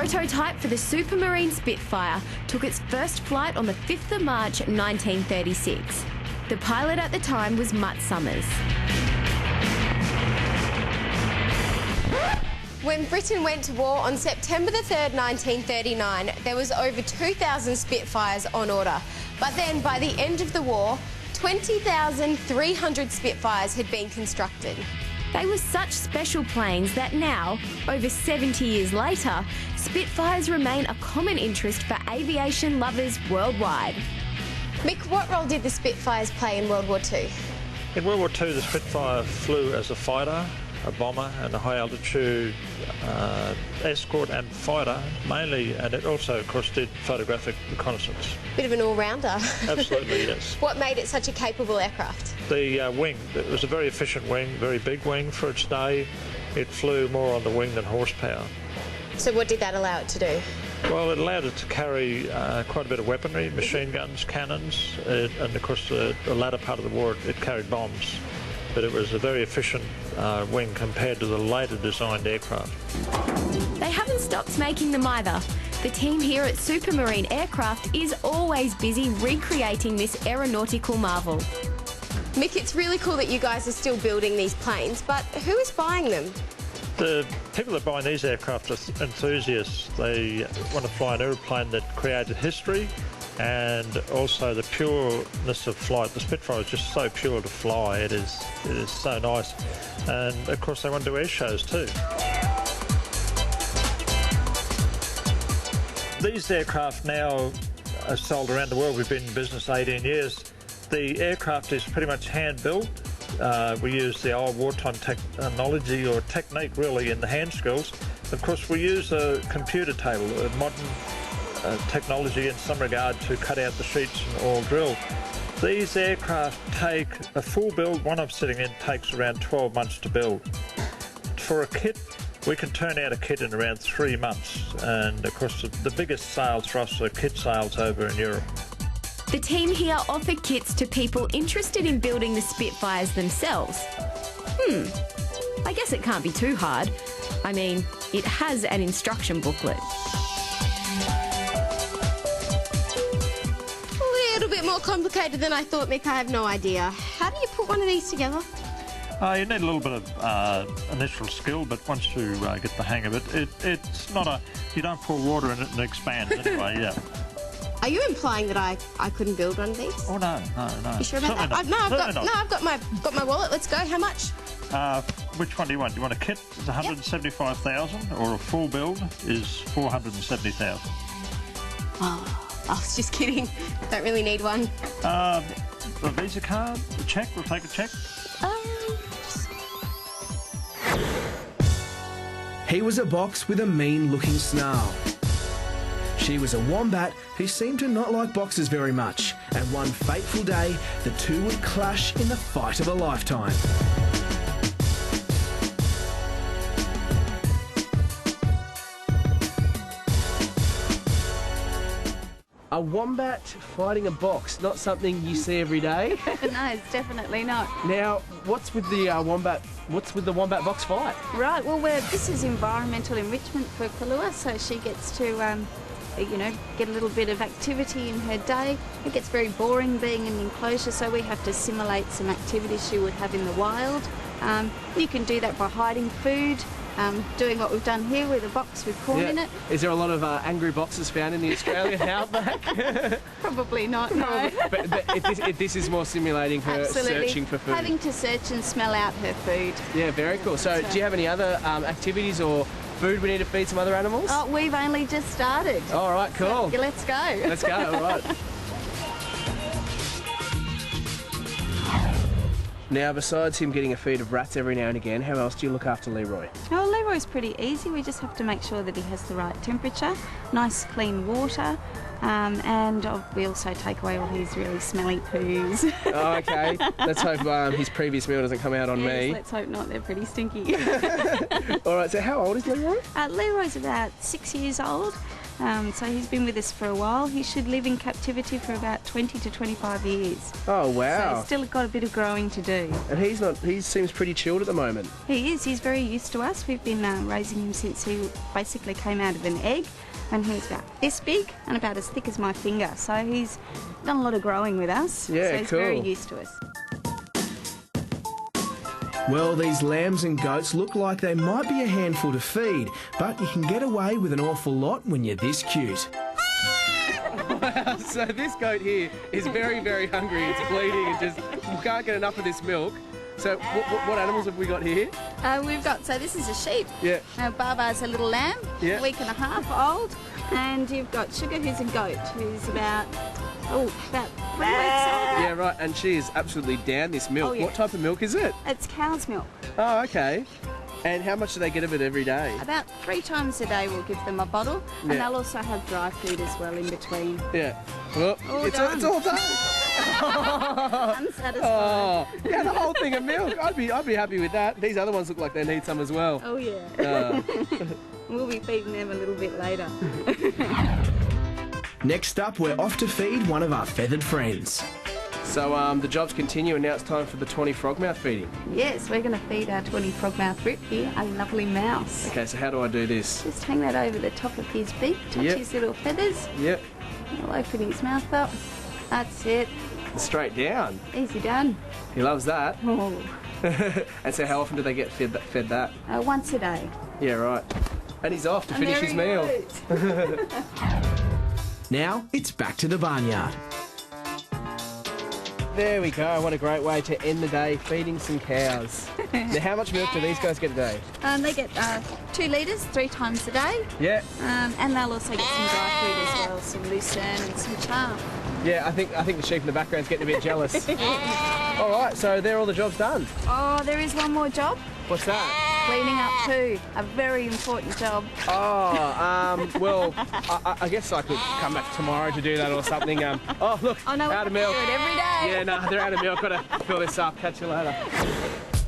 prototype for the Supermarine Spitfire took its first flight on the 5th of March 1936. The pilot at the time was Mutt Summers. When Britain went to war on September the 3rd, 1939, there was over 2,000 Spitfires on order. But then, by the end of the war, 20,300 Spitfires had been constructed. They were such special planes that now, over 70 years later, Spitfires remain a common interest for aviation lovers worldwide. Mick, what role did the Spitfires play in World War II? In World War II, the Spitfire flew as a fighter, a bomber and a high-altitude escort and fighter mainly, and it also, of course, did photographic reconnaissance. Bit of an all-rounder. Absolutely, yes. What made it such a capable aircraft? The wing. It was a very efficient wing, very big wing for its day. It flew more on the wing than horsepower. So what did that allow it to do? Well, it allowed it to carry quite a bit of weaponry, machine guns, cannons, and of course the latter part of the war it carried bombs. But it was a very efficient wing compared to the later designed aircraft. They haven't stopped making them either. The team here at Supermarine Aircraft is always busy recreating this aeronautical marvel. Mick, it's really cool that you guys are still building these planes, but who is buying them? The people that buy these aircraft are enthusiasts. They want to fly an aeroplane that created history and also the pureness of flight. The Spitfire is just so pure to fly. It is so nice. And of course they want to do air shows too. These aircraft now are sold around the world. We've been in business 18 years. The aircraft is pretty much hand-built. We use the old wartime technology or technique really in the hand skills. Of course we use a computer table, a modern technology in some regard to cut out the sheets and all drill. These aircraft take a full build. One I'm sitting in takes around 12 months to build. For a kit, we can turn out a kit in around 3 months, and of course the biggest sales for us are kit sales over in Europe. The team here offer kits to people interested in building the Spitfires themselves. I guess it can't be too hard. I mean, it has an instruction booklet. A little bit more complicated than I thought, Mick. I have no idea. How do you put one of these together? You need a little bit of initial skill, but once you get the hang of it, it's not a... You don't pour water in it and expand anyway, yeah. Are you implying that I couldn't build one of these? Oh no. You sure about that? I've got my wallet. Let's go. How much? Which one do you want? Do you want a kit? It's 175,000, or a full build is 470,000. Oh, I was just kidding. Don't really need one. A Visa card, a cheque. We'll take a cheque. He was a box with a mean-looking snarl. She was a wombat who seemed to not like boxers very much, and one fateful day, the two would clash in the fight of a lifetime. A wombat fighting a box, not something you see every day. No, it's definitely not. Now, what's with the wombat? What's with the wombat box fight? Right, well, this is environmental enrichment for Kalua, so she gets to, you know, get a little bit of activity in her day. It gets very boring being in an enclosure, so we have to simulate some activities she would have in the wild. You can do that by hiding food, doing what we've done here with a box with corn in it. Is there a lot of angry boxes found in the Australian outback? Probably not, no. but if this is more simulating her searching for food. Having to search and smell out her food. Yeah, very cool. So do you have any other activities or food we need to feed some other animals? Oh, we've only just started. All right, cool. So, let's go. Let's go, all right. Now, besides him getting a feed of rats every now and again, how else do you look after Leroy? Oh, Leroy's pretty easy. We just have to make sure that he has the right temperature, nice clean water, and we also take away all his really smelly poos. Oh, okay. Let's hope his previous meal doesn't come out on me. Let's hope not. They're pretty stinky. All right, so how old is Leroy? Leroy's about 6 years old. So he's been with us for a while. He should live in captivity for about 20 to 25 years. Oh, So wow. he's still got a bit of growing to do. And he seems pretty chilled at the moment. He is. He's very used to us. We've been raising him since he basically came out of an egg, and he was about this big and about as thick as my finger. So he's done a lot of growing with us. Yeah, so he's cool. very used to us. Well, these lambs and goats look like they might be a handful to feed, but you can get away with an awful lot when you're this cute. Wow, so this goat here is very, very hungry. It's bleeding and just can't get enough of this milk. So what animals have we got here? So this is a sheep. Yeah. Baba's a little lamb, Yeah. a week and a half old. And you've got Sugar, who's a goat, who's about 3 weeks old. Yeah, right, and she is absolutely down this milk. Oh, yeah. What type of milk is it? It's cow's milk. Oh, okay. And how much do they get of it every day? About 3 times a day we'll give them a bottle. Yeah. And they'll also have dry food as well in between. Yeah. Well, it's all done. Unsatisfied. Oh, yeah, the whole thing of milk. I'd be happy with that. These other ones look like they need some as well. Oh, yeah. Uh, We'll be feeding them a little bit later. Next up, we're off to feed one of our feathered friends. so the jobs continue, and now it's time for the 20 frogmouth feeding. Yes, we're going to feed our 20 frogmouth rip here, a lovely mouse. Okay, so how do I do this? Just hang that over the top of his beak, touch Yep. his little feathers. Yep, We'll open his mouth up. That's it. straight down. Easy done. He loves that. Oh, And so how often do they get fed that? once a day. Yeah, right. And he's off to And finish there his he meal. goes. Now, it's back to the barnyard. There we go. What a great way to end the day, feeding some cows. Now, how much milk do these guys get a day? They get 2 litres 3 times a day. Yeah, And they'll also get some dry food as well, some lucerne and some chaff. yeah. I think the sheep in the background's getting a bit jealous. All right, so there, all the jobs done. Oh, there is one more job. What's that? Cleaning up too. A very important job. Oh, well, I guess I could come back tomorrow to do that or something. Oh, look, Oh no, out of we milk. do it every day. Yeah, no, they're out of milk. Got to fill this up. Catch you later.